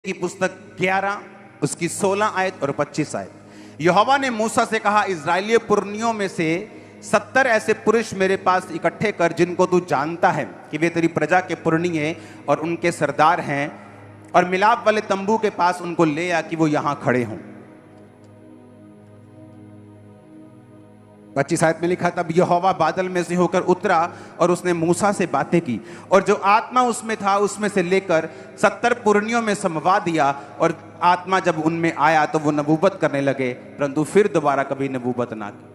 की पुस्तक 11 उसकी 16 आयत और 25 आयत। यहोवा ने मूसा से कहा, इस्राएली पुरनियों में से 70 ऐसे पुरुष मेरे पास इकट्ठे कर जिनको तू जानता है कि वे तेरी प्रजा के पुरनिये और उनके सरदार हैं, और मिलाप वाले तंबू के पास उनको ले आ कि वो यहां खड़े हों। 25 आयत में लिखा, तब यहोवा बादल में से होकर उतरा और उसने मूसा से बातें की, और जो आत्मा उसमें था उसमें से लेकर 70 पुरनियों में समवा दिया, और आत्मा जब उनमें आया तो वो नबूवत करने लगे, परंतु फिर दोबारा कभी नबूवत ना की।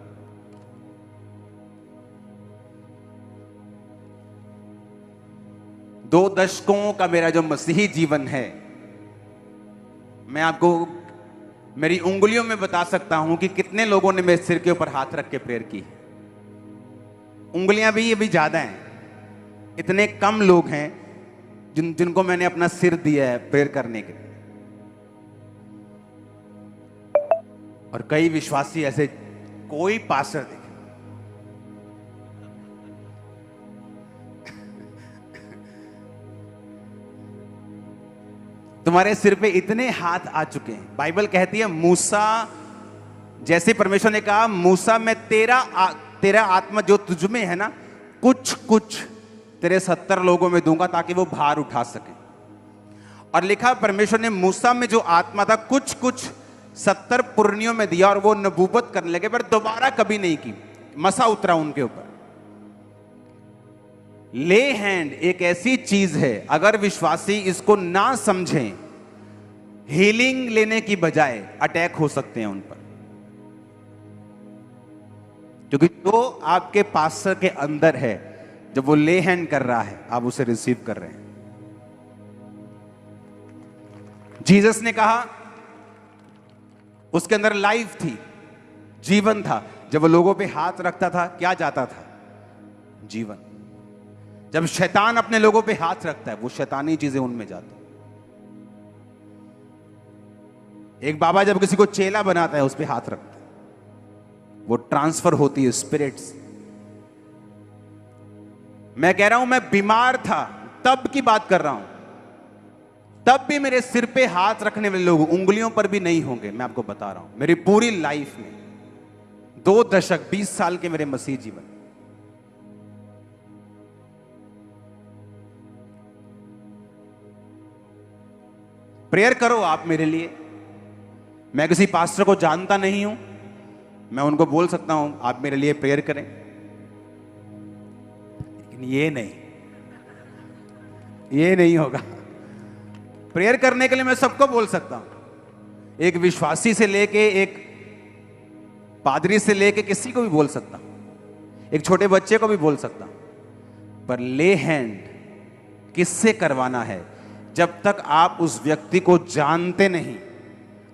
दो दशकों का मेरा जो मसीही जीवन है, मैं आपको मेरी उंगलियों में बता सकता हूं कि कितने लोगों ने मेरे सिर के ऊपर हाथ रख के प्रेयर की। उंगलियां भी ये भी ज्यादा हैं, इतने कम लोग हैं जिनको मैंने अपना सिर दिया है प्रेयर करने के लिए। और कई विश्वासी ऐसे, कोई पास्टर देखे तुम्हारे सिर पे इतने हाथ आ चुके हैं। बाइबल कहती है मूसा, जैसे परमेश्वर ने कहा मूसा मैं तेरा आत्मा जो तुझ में है ना, कुछ कुछ तेरे 70 लोगों में दूंगा ताकि वो भार उठा सके। और लिखा परमेश्वर ने मूसा में जो आत्मा था कुछ कुछ 70 पुरनियों में दिया, और वो नबूवत करने लगे, पर दोबारा कभी नहीं की। मसा उतरा उनके ऊपर। ले हैंड एक ऐसी चीज है, अगर विश्वासी इसको ना समझें, हीलिंग लेने की बजाय अटैक हो सकते हैं उन पर। क्योंकि जो आपके पास्टर के अंदर है, जब वो ले हैंड कर रहा है, आप उसे रिसीव कर रहे हैं। जीसस ने कहा उसके अंदर लाइफ थी, जीवन था। जब वो लोगों पे हाथ रखता था, क्या जाता था? जीवन। जब शैतान अपने लोगों पे हाथ रखता है, वो शैतानी चीजें उनमें जाती। एक बाबा जब किसी को चेला बनाता है, उस पे हाथ रखता है, वो ट्रांसफर होती है स्पिरिट्स। मैं कह रहा हूं, मैं बीमार था तब की बात कर रहा हूं, तब भी मेरे सिर पे हाथ रखने वाले लोग उंगलियों पर भी नहीं होंगे। मैं आपको बता रहा हूं, मेरी पूरी लाइफ में 2 दशक 20 साल के मेरे मसीह जीवन, प्रेयर करो आप मेरे लिए। मैं किसी पास्टर को जानता नहीं हूं, मैं उनको बोल सकता हूं आप मेरे लिए प्रेयर करें, लेकिन ये नहीं होगा। प्रेयर करने के लिए मैं सबको बोल सकता हूं, एक विश्वासी से लेके एक पादरी से लेके किसी को भी बोल सकता हूं, एक छोटे बच्चे को भी बोल सकता हूं, पर ले हैंड किससे करवाना है? जब तक आप उस व्यक्ति को जानते नहीं,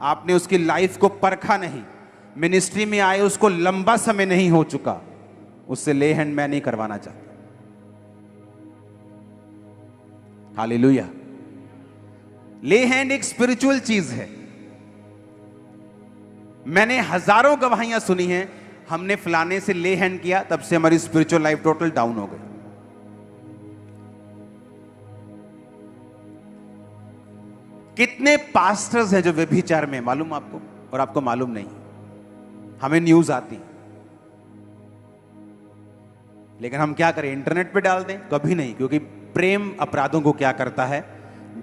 आपने उसकी लाइफ को परखा नहीं, मिनिस्ट्री में आए उसको लंबा समय नहीं हो चुका, उससे ले हैंड मैं नहीं करवाना चाहता। हालेलुया। ले हैंड एक स्पिरिचुअल चीज है। मैंने हजारों गवाहियां सुनी हैं, हमने फलाने से ले हैंड किया, तब से हमारी स्पिरिचुअल लाइफ टोटल डाउन हो गई। कितने पास्टर्स हैं जो व्यभिचार में, मालूम आपको? और आपको मालूम नहीं, हमें न्यूज आती, लेकिन हम क्या करें? इंटरनेट पे डाल दें? कभी नहीं, क्योंकि प्रेम अपराधों को क्या करता है?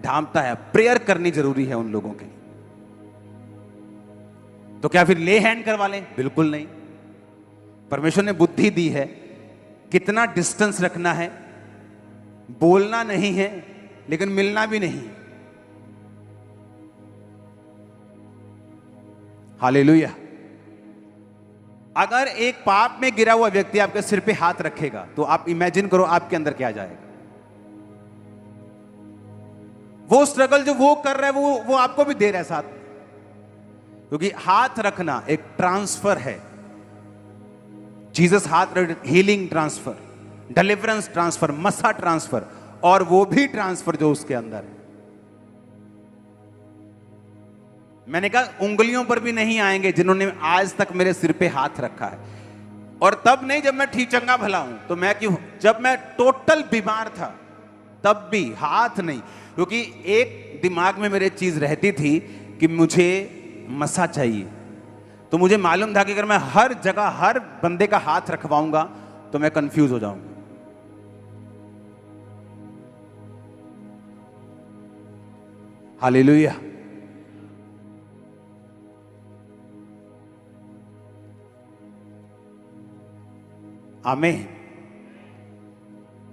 ढांपता है। प्रेयर करनी जरूरी है उन लोगों के लिए। तो क्या फिर ले हैंड करवा लें? बिल्कुल नहीं। परमेश्वर ने बुद्धि दी है, कितना डिस्टेंस रखना है, बोलना नहीं है लेकिन मिलना भी नहीं है। हालेलुया। अगर एक पाप में गिरा हुआ व्यक्ति आपके सिर पे हाथ रखेगा, तो आप इमेजिन करो आपके अंदर क्या जाएगा। वो स्ट्रगल जो वो कर रहा है, वो आपको भी दे रहा है साथ, क्योंकि हाथ रखना एक ट्रांसफर है। जीसस हाथ रख, हीलिंग ट्रांसफर, डिलीवरेंस ट्रांसफर, मसा ट्रांसफर, और वो भी ट्रांसफर जो उसके अंदर है। मैंने कहा उंगलियों पर भी नहीं आएंगे जिन्होंने आज तक मेरे सिर पे हाथ रखा है। और तब नहीं जब मैं ठीक चंगा भला हूं, तो मैं क्यों? जब मैं टोटल बीमार था तब भी हाथ नहीं, क्योंकि एक दिमाग में मेरे चीज रहती थी कि मुझे मसा चाहिए। तो मुझे मालूम था कि अगर मैं हर जगह हर बंदे का हाथ रखवाऊंगा तो मैं कंफ्यूज हो जाऊंगा। हालेलुया। आमीन।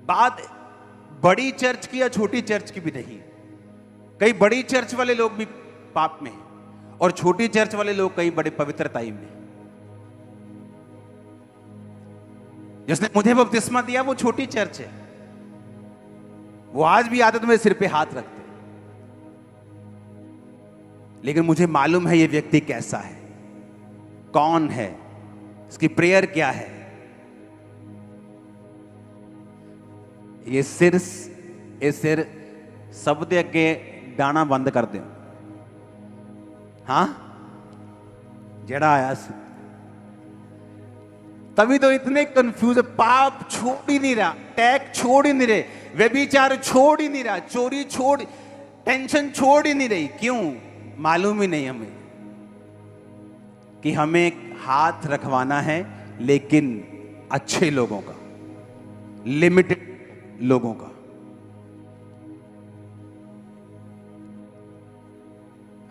बात बड़ी चर्च की या छोटी चर्च की भी नहीं। कई बड़ी चर्च वाले लोग भी पाप में हैं और छोटी चर्च वाले लोग कई बड़े पवित्रताई में। जिसने मुझे बपतिस्मा दिया वो छोटी चर्च है, वो आज भी आते तो मेरे सिर पे हाथ रखते, लेकिन मुझे मालूम है ये व्यक्ति कैसा है, कौन है, इसकी प्रेयर क्या है। ये सिर सब दे अगे डाना बंद कर दो। हाँ, जड़ा आया सी तभी तो इतने कंफ्यूज है। पाप छोड़ ही नहीं रहा, टैग छोड़ ही नहीं रहे, व्यभिचार छोड़ ही नहीं रहा, चोरी छोड़, टेंशन छोड़ ही नहीं रही। क्यों? मालूम ही नहीं हमें कि हमें हाथ रखवाना है, लेकिन अच्छे लोगों का, लिमिटेड लोगों का।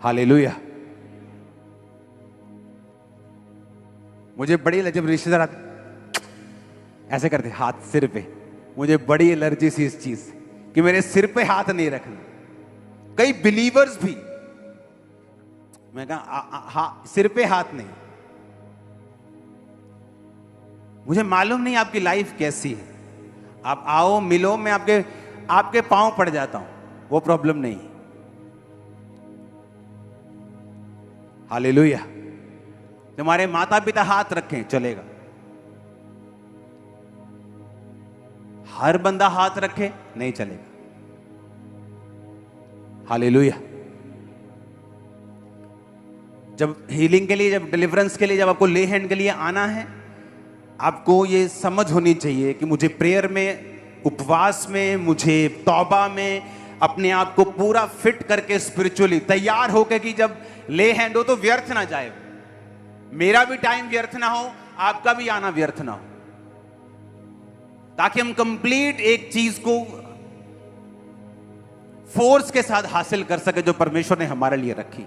हालेलुया। मुझे बड़ी जब रिश्तेदार ऐसे करते हाथ सिर पे, मुझे बड़ी एलर्जी सी इस चीज से कि मेरे सिर पे हाथ नहीं रखना। कई बिलीवर्स भी, मैं कहा सिर पे हाथ नहीं। मुझे मालूम नहीं आपकी लाइफ कैसी है, आप आओ मिलो, मैं आपके पांव पड़ जाता हूं, वो प्रॉब्लम नहीं। हालेलुया। तुम्हारे माता पिता हाथ रखें चलेगा, हर बंदा हाथ रखे नहीं चलेगा। हालेलुया। जब हीलिंग के लिए, जब डिलीवरेंस के लिए, जब आपको ले हैंड के लिए आना है, आपको ये समझ होनी चाहिए कि मुझे प्रेयर में, उपवास में, मुझे तौबा में अपने आप को पूरा फिट करके स्पिरिचुअली तैयार होकर कि जब ले हैंड हो तो व्यर्थ ना जाए, मेरा भी टाइम व्यर्थ ना हो, आपका भी आना व्यर्थ ना हो, ताकि हम कंप्लीट एक चीज को फोर्स के साथ हासिल कर सके जो परमेश्वर ने हमारे लिए रखी।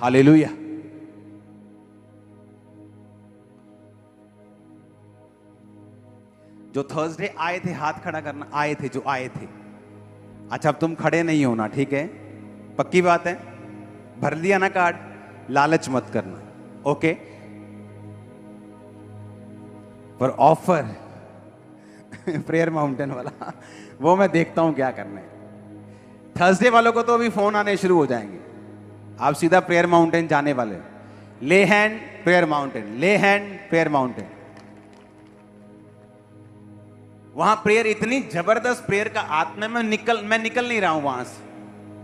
हालेलुया। जो थर्सडे आए थे, हाथ खड़ा करना, आए थे जो आए थे। अच्छा, अब तुम खड़े नहीं होना, ठीक है? पक्की बात है? भर लिया ना कार्ड? लालच मत करना, ओके? पर ऑफर प्रेयर माउंटेन वाला वो मैं देखता हूं क्या करना है। थर्सडे वालों को तो अभी फोन आने शुरू हो जाएंगे, आप सीधा प्रेयर माउंटेन जाने वाले। ले हैंड प्रेयर माउंटेन, ले हैंड प्रेयर माउंटेन। वहां प्रेयर इतनी जबरदस्त प्रेयर का आत्मा में मैं निकल नहीं रहा हूं वहां से।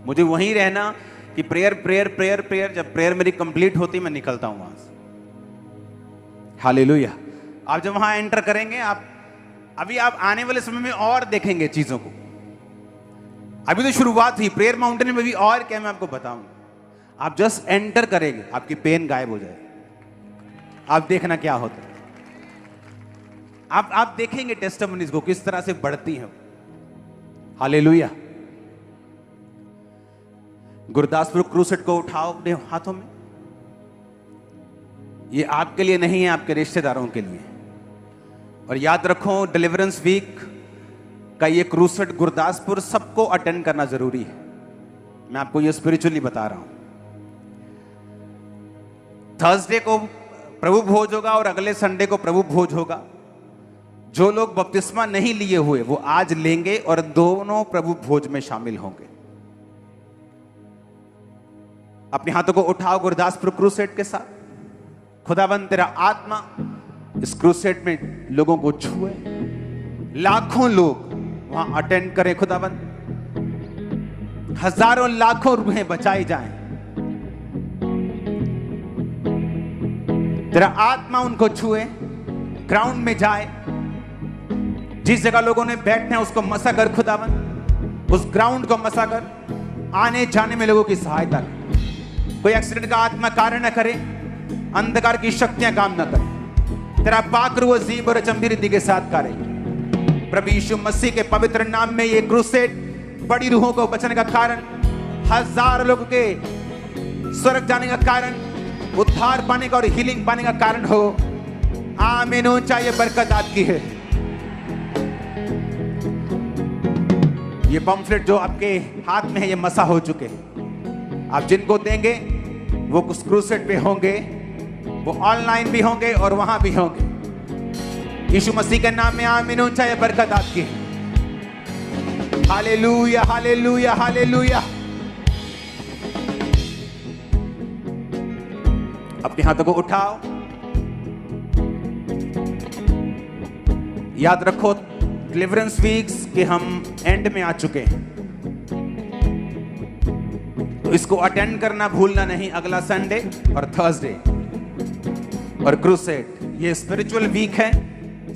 मुझे वहीं रहना कि प्रेयर प्रेयर प्रेयर प्रेयर। जब प्रेयर मेरी कंप्लीट होती मैं निकलता हूं वहां से। हालेलुया। आप जब वहां एंटर करेंगे, आप आने वाले समय में और देखेंगे चीजों को। अभी तो शुरुआत हुई, प्रेयर माउंटेन में भी और क्या मैं आपको बताऊंगा। आप जस्ट एंटर करेंगे, आपकी पेन गायब हो जाएगी। आप देखना क्या होता है। आप देखेंगे टेस्टिमनीज को किस तरह से बढ़ती हैं। हालेलुया। गुरदासपुर क्रूसेड को उठाओ अपने हाथों में। ये आपके लिए नहीं है, आपके रिश्तेदारों के लिए। और याद रखो, डिलीवरेंस वीक का ये क्रूसेड गुरदासपुर सबको अटेंड करना जरूरी है। मैं आपको ये स्पिरिचुअली बता रहा हूं। थर्सडे को प्रभु भोज होगा और अगले संडे को प्रभु भोज होगा। जो लोग बपतिस्मा नहीं लिए हुए वो आज लेंगे और दोनों प्रभु भोज में शामिल होंगे। अपने हाथों को उठाओ गुरदासपुर क्रूसेड के साथ। खुदावंद तेरा आत्मा इस क्रूसेड में लोगों को छुए, लाखों लोग वहां अटेंड करें खुदावंद, हजारों लाखों रूहें बचाई जाएं। तेरा आत्मा उनको छुए, ग्राउंड में जाए, जिस जगह लोगों ने बैठना है उसको मसा कर खुदावंद। उस ग्राउंड को मसा कर, आने जाने में लोगों की सहायता कर। कोई एक्सीडेंट का आत्मा कार्य न करे, अंधकार की शक्तियां काम न करे। तेरा पाक रूह अजीम और अचंभी रीति के साथ कार्य। प्रभु यीशु मसीह के पवित्र नाम में ये क्रूसेड बड़ी रूहों को बचने का कारण, हजार लोगों के स्वर्ग जाने का कारण, उद्धार पाने का और हीलिंग पाने का कारण हो। आमीन। ऊंचा ये बरकत आपकी है। ये पम्फलेट जो आपके हाथ में है, ये मसा हो चुके हैं। आप जिनको देंगे वो उस क्रूसेड पे होंगे, वो ऑनलाइन भी होंगे और वहां भी होंगे। यीशु मसीह के नाम में आमीन। ऊंचा ये बरकत आपकी है। Hallelujah, hallelujah, hallelujah. अपने हाथों को उठाओ। याद रखो डिलीवरेंस वीक्स के हम एंड में आ चुके हैं, तो इसको अटेंड करना भूलना नहीं। अगला संडे और थर्सडे और क्रूसेड। ये स्पिरिचुअल वीक है,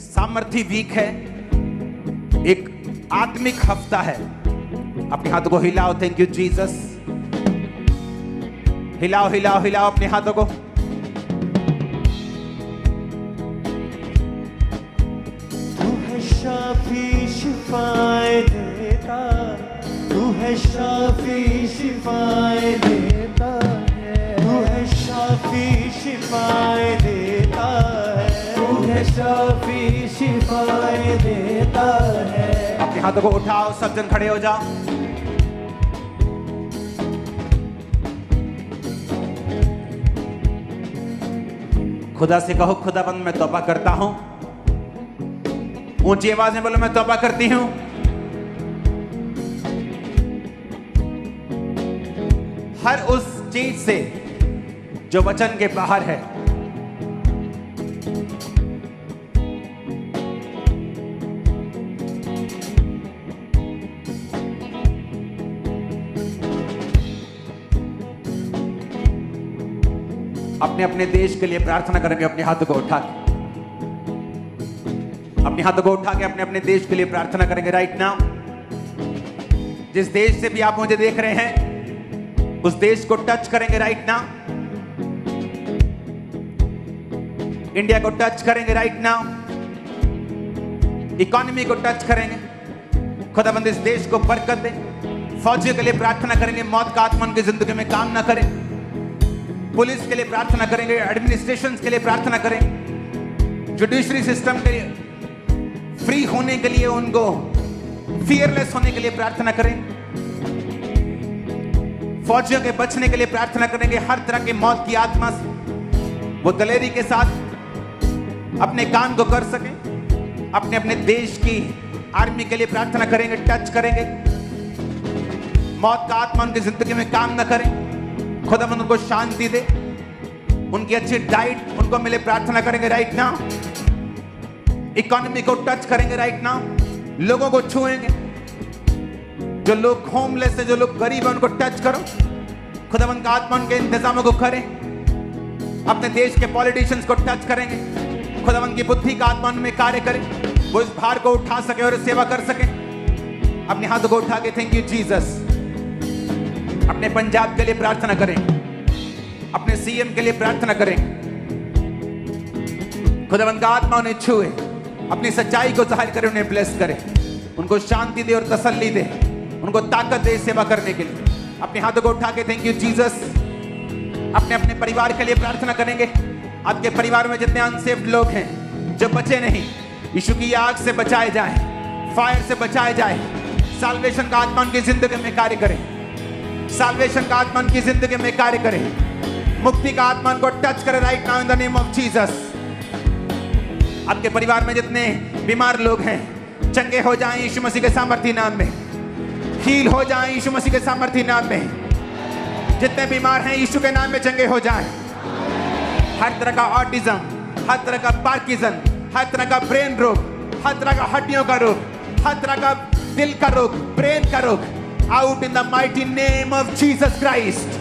सामर्थ्य वीक है, एक आत्मिक हफ्ता है। अपने हाथों को हिलाओ। Thank you Jesus. हिलाओ हिलाओ हिलाओ अपने हाथों को। शाफी शिफाए देता, तू है शाफी शिफाए देता है, तू है शाफी शिफाए देता है, तू है शाफी शिफाए देता है। अपने हाथों को उठाओ, सब जन खड़े हो जाओ। खुदा से कहो, खुदाबंद मैं तौबा करता हूं। ऊंची आवाज में बोलो, मैं तौबा करती हूं हर उस चीज से जो वचन के बाहर है। अपने अपने देश के लिए प्रार्थना करेंगे। अपने हाथों को उठा के, अपने हाथों को उठा के अपने अपने देश के लिए प्रार्थना करेंगे राइट नाउ। जिस देश से भी आप मुझे देख रहे हैं, उस देश को टच करेंगे राइट नाउ। इंडिया को टच करेंगे राइट नाउ। इकोनॉमी को टच करेंगे। खुदाबंद इस देश को बरकत दे। फौजियों के लिए प्रार्थना करेंगे, मौत का आत्मा उनकी जिंदगी में काम ना करे। पुलिस के लिए प्रार्थना करेंगे, एडमिनिस्ट्रेशन के लिए प्रार्थना करेंगे, जुडिशरी सिस्टम के लिए फ्री होने के लिए, उनको फियरलेस होने के लिए प्रार्थना करेंगे। फौजियों के बचने के लिए प्रार्थना करेंगे। हर तरह की मौत की आत्मा से वो दलेरी के साथ अपने काम को कर सके। अपने अपने देश की आर्मी के लिए प्रार्थना करेंगे, टच करेंगे। मौत का आत्मा उनकी जिंदगी में काम ना करे। खुदावंद उनको शांति दे, उनकी अच्छी डाइट उनको मिले, प्रार्थना करेंगे राइट नाउ। इकोनॉमी को टच करेंगे राइट नाउ। लोगों को छुएंगे, जो लोग होमलेस है, जो लोग गरीब है, उनको टच करो। खुदावंद का आत्मा उनके इंतजामों को करे। अपने देश के पॉलिटिशियंस को टच करेंगे। खुदावंद की बुद्धि का आत्मा उनमें कार्य करे, वो इस भार को उठा सके और सेवा कर सके। अपने हाथों को उठा के थैंक यू जीसस। अपने पंजाब के लिए प्रार्थना करें, अपने सीएम के लिए प्रार्थना करें। खुदावंद का आत्मा उन्हें छुए, अपनी सच्चाई को जाहिर करे, उन्हें ब्लेस करे, उनको शांति दे और तसल्ली दे, उनको ताकत दे सेवा करने के लिए। अपने हाथों को उठा के थैंक यू जीसस। अपने अपने परिवार के लिए प्रार्थना करेंगे। आपके परिवार में जितने अनसेव्ड लोग हैं, जो बचे नहीं, यीशु की आग से बचाए जाए, फायर से बचाए जाए। साल्वेशन का आत्मा उनकी जिंदगी में कार्य करे। साल्वेशन का आत्मा उनकी जिंदगी में कार्य करे। मुक्ति का आत्मा उनको टच करे right now in the name of Jesus. आपके परिवार में जितने बीमार लोग हैं, चंगे हो जाएं यीशु मसीह के सामर्थी नाम में। हील हो जाएं यीशु मसीह के सामर्थी नाम में। जितने बीमार हैं यीशु के नाम में चंगे हो जाएं। हर तरह का ऑटिज्म, हर तरह का पार्किंसन, हर तरह का ब्रेन रोग, हर तरह का हड्डियों का रोग, हर तरह का दिल का रोग, ब्रेन का रोग, out in the mighty name of Jesus Christ.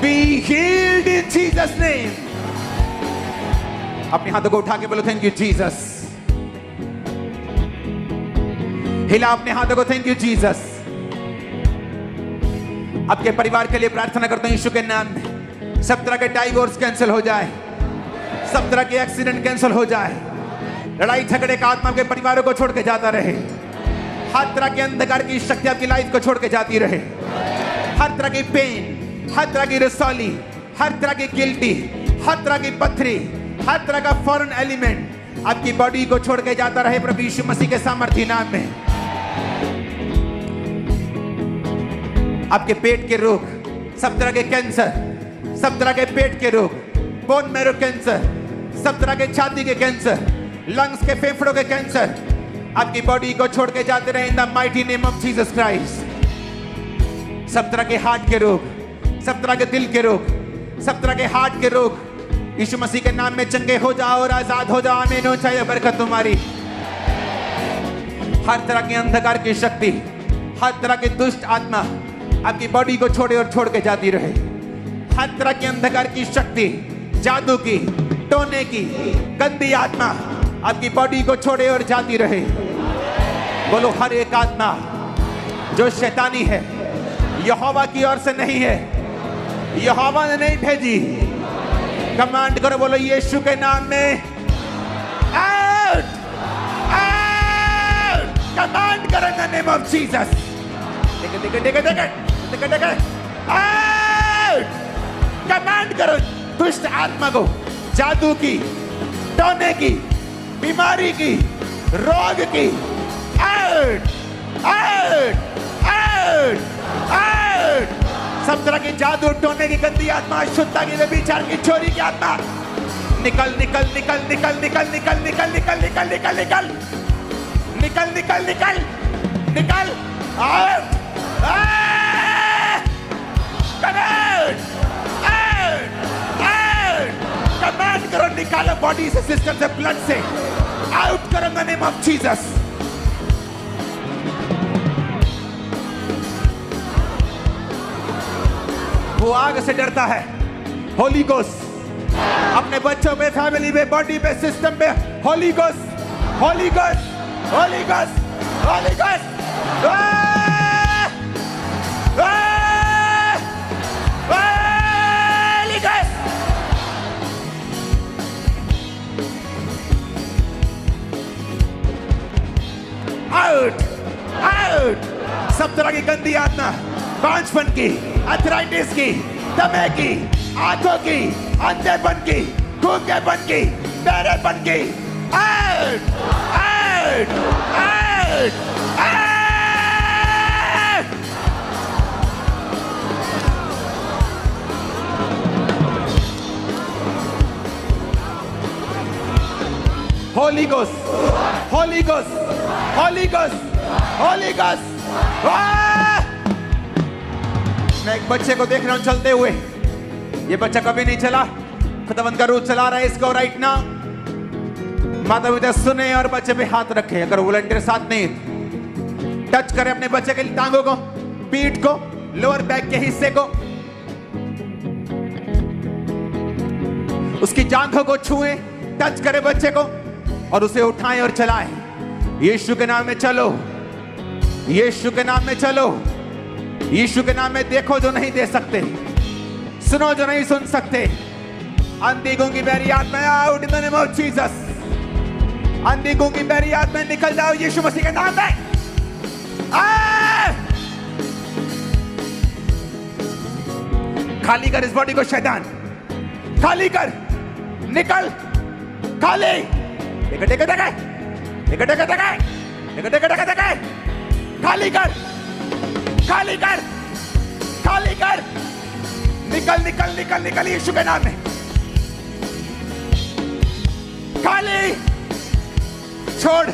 Be healed in Jesus name. अपने हाथों को उठा के बोलो थैंक यू जीसस। हिला अपने हाथों को, थैंक यू जीसस। आपके परिवार के लिए प्रार्थना करता हूं यीशु के नाम में। सब तरह के डाइवोर्स कैंसिल हो जाए, सब तरह के एक्सीडेंट कैंसिल हो जाए, लड़ाई झगड़े का आत्मा आपके परिवारों को छोड़ के जाता रहे, हर तरह के अंधकार की शक्ति आपकी लाइफ को छोड़ के जाती रहे, हर तरह की पेन, हर तरह की रसौली, हर तरह की गिल्टी, हर तरह की पथरी, हर तरह का फॉरेन एलिमेंट आपकी बॉडी को छोड़ के जाता रहे प्रभु यीशु मसीह के सामर्थ्य नाम में। आपके पेट के रोग, सब तरह के कैंसर, सब तरह के पेट के रोग, बोन मैरो कैंसर, सब तरह के छाती के कैंसर, लंग्स के फेफड़ों के कैंसर आपकी बॉडी को छोड़ के जाते रहे in the mighty name of Jesus Christ. सब तरह के हार्ट के रोग, सब तरह के दिल के रोग, सब तरह के हार्ट के रोग यीशु मसीह के नाम में चंगे हो जाओ और आजाद हो जाओ। आमीन हो चाहिए बरकत तुम्हारी। हर तरह की अंधकार की शक्ति, हर तरह की दुष्ट आत्मा आपकी बॉडी को छोड़े और छोड़ के जाती रहे। हर तरह की अंधकार की शक्ति, जादू की, टोने की, गंदी आत्मा आपकी बॉडी को छोड़े और जाती रहे। बोलो हर एक आत्मा जो शैतानी है, यहोवा की ओर से नहीं है, यहोवा ने नहीं भेजी। कमांड करो, बोलो यीशु के नाम में आउट, आउट। कमांड करो in the name of Jesus. Out. Command करो दुष्ट आत्मा को, जादू की, टोने की, बीमारी की, रोग की, आउट, आउट, आउट, आउट। सब तरह की जादू, टोने की गंदी आत्मा, अशुद्धता की, व्यभिचार की, चोरी की आत्मा निकल निकल निकल निकल निकल निकल निकल निकल निकल निकल निकल निकल निकल निकल निकल आउट, कमांड करो, निकालो बॉडी से, सिस्टम से, ब्लड से, आउट करो in the name of Jesus. वो आग से डरता है, होली गोस्ट अपने बच्चों पे, फैमिली पे, बॉडी पे, सिस्टम पे, Holi ghost, Holi ghost, Holi ghost, Holi ghost, Holi ghost. Out, out. सब तरह की गंदी आत्मा, बांझपन की, अर्थराइटिस की, दमे की, आंखों की, अंधेपन की, गूंगेपन की, बहरेपन की, out, out, out, out. Holi ghost, Holi ghost, Holi ghost, Holi ghost. मैं एक बच्चे को देख रहा हूं चलते हुए, ये बच्चा कभी नहीं चला, खुदावंद का रूह चला रहा है इसको राइट नाउ। माता पिता सुने और बच्चे पे हाथ रखे, अगर वॉलंटियर साथ नहीं, टच करे अपने बच्चे के टांगों को, पीठ को, लोअर बैक के हिस्से को, उसकी जांघों को छुए, टच करे बच्चे को और उसे उठाएं और चलाएं। यीशु के नाम में चलो, यीशु के नाम में चलो, यीशु के नाम में देखो जो नहीं दे सकते, सुनो जो नहीं सुन सकते। अंधी गूंगी बहरी आत्मा out in the name of Jesus. अंधी गूंगी बहरी आत्मा निकल जाओ यीशु मसीह के नाम में। खाली कर इस बॉडी को शैतान, खाली कर, निकल, खाली। खाली कर, खाली कर, खाली कर, निकल निकल निकल निकल यीशु के नाम में। खाली, छोड़,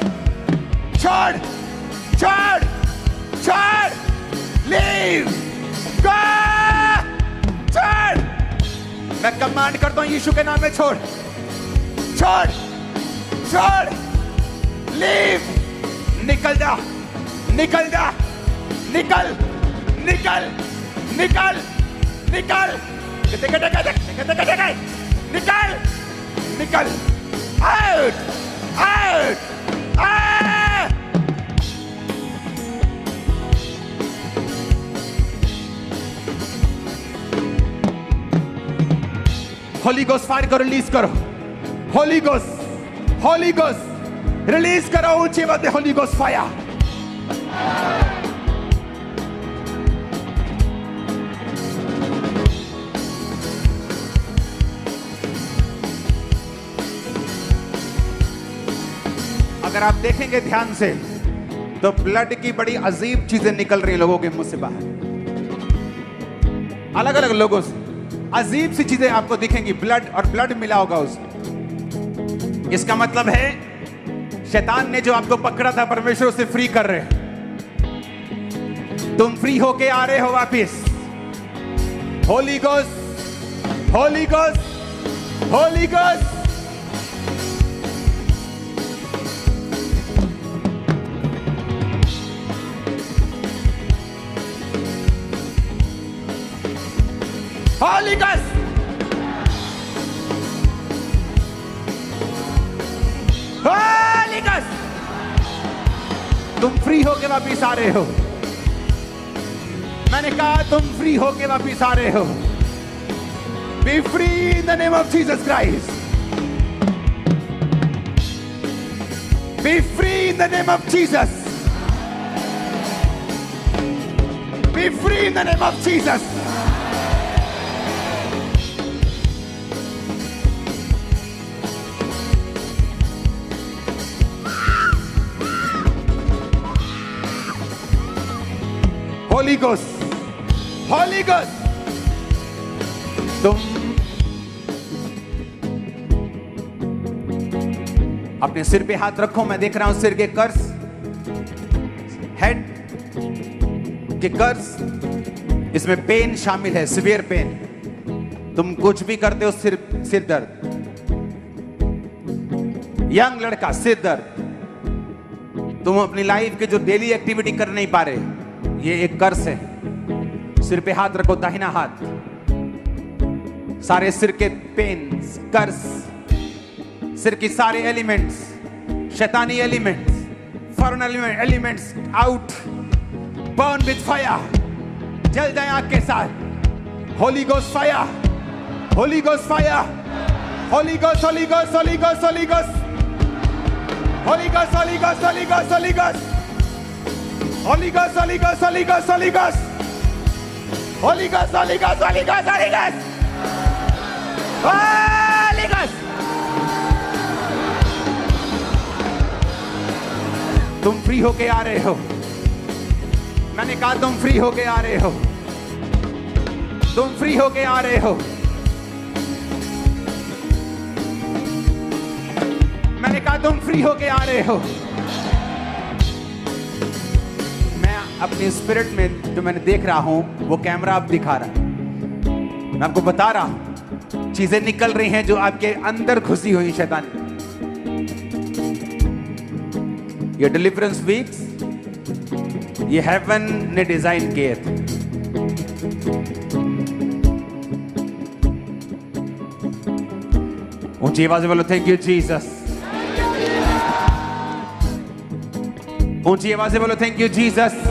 छोड़, छोड़, छोड़, लीव, गो, छोड़। मैं कमांड करता हूं यीशु के नाम में, छोड़, छोड़, छोड़, लीव, निकल जा, निकल जा, निकल, निकल, निकल, निकल, निकल, निकल, out, out, out. Holi ghost fire को रिलीज करो, होली गोस्ट रिलीज करो, ऊंची बात है, होली गोस्ट फायर। अगर आप देखेंगे ध्यान से तो ब्लड की बड़ी अजीब चीजें निकल रही हैं लोगों के मुंह से बाहर, अलग अलग लोगों से अजीब सी चीजें आपको दिखेंगी, ब्लड और ब्लड मिला होगा उसमें। इसका मतलब है शैतान ने जो आपको पकड़ा था परमेश्वर उसे फ्री कर रहे हैं। तुम फ्री होके आ रहे हो वापिस। Holi ghost, Holi ghost, Holi ghost. Holy Ghost! Holy Ghost! तुम फ्री होके वापिस आ रहे हो। मैंने कहा तुम फ्री होके वापिस आ रहे हो। Be free in the name of Jesus Christ. Be free in the name of Jesus. Be free in the name of Jesus. Holy Ghost, Holy Ghost, तुम अपने सिर पे हाथ रखो। मैं देख रहा हूं सिर के कर्स, हेड के कर्स, इसमें पेन शामिल है, सिवियर पेन। तुम कुछ भी करते हो सिर दर्द, यंग लड़का सिर दर्द, तुम अपनी लाइफ के जो डेली एक्टिविटी कर नहीं पा रहे, ये एक कर्स है। सिर पे हाथ रखो, दाहिना हाथ, सारे सिर के पेन, कर्स, सिर की सारे एलिमेंट्स, शैतानी elements, foreign elements out, burn with fire, जल जाए आग के साथ। Holi ghost fire, Holi ghost fire, Holi ghost, Holi ghost, Holi ghost, Holi ghost, Holi ghost, Holi ghost, Holi ghost, Holi ghost, Holy Ghost, Holy Ghost, Holy Ghost, Holy Ghost, Holy Ghost, Holy Ghost, Holy Ghost, Holy Ghost, Holy Ghost. तुम free होके आ रहे हो। मैंने कहा तुम free होके आ रहे हो, तुम फ्री होके आ रहे हो। मैंने कहा तुम फ्री होके आ रहे हो। अपने स्पिरिट में जो मैंने देख रहा हूं वो कैमरा आप दिखा रहा है। मैं आपको बता रहा हूं चीजें निकल रही हैं जो आपके अंदर घुसी हुई शैतान। ये डिलीवरेंस वीक्स ये हेवन ने डिजाइन किए थे। ऊंची आवाज में बोलो थैंक यू जीसस। ऊंची आवाज में बोलो थैंक यू जीसस।